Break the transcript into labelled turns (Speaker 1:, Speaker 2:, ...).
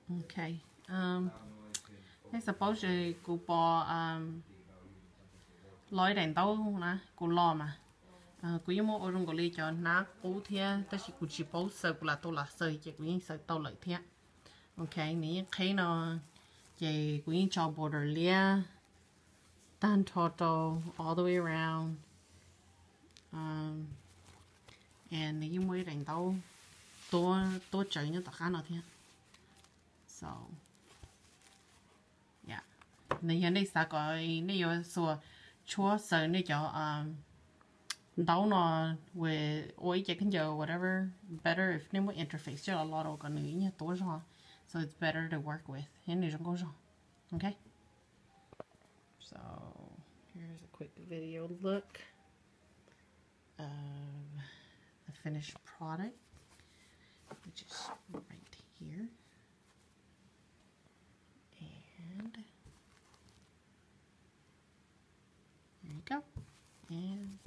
Speaker 1: Okay. I suppose cô bỏ lối đèn tàu nè, cô lo mà. Cô yêu mua ở trong cái cho nó cố thiệt, tất nhiên cô chỉ bảo sợ là tôi là sợ chỉ cô yên sợ tàu lợi thiệt. Okay, nè khi nó chỉ cô yên cho border lia, tan total all the way around. And nè yêu mua đèn tàu, tôi chơi như tất cả nó thiệt. So. Yeah. Nè hiện nay sao coi nè yêu so chúa sợ nè cho đâu nó về ôi chỉ cần giờ whatever better if name interface cho a lot of cái nữa nhá tối rồi so it's better to work with hiện nay trong câu rồi okay so here's a quick video look of the finished product which is right here and there you go and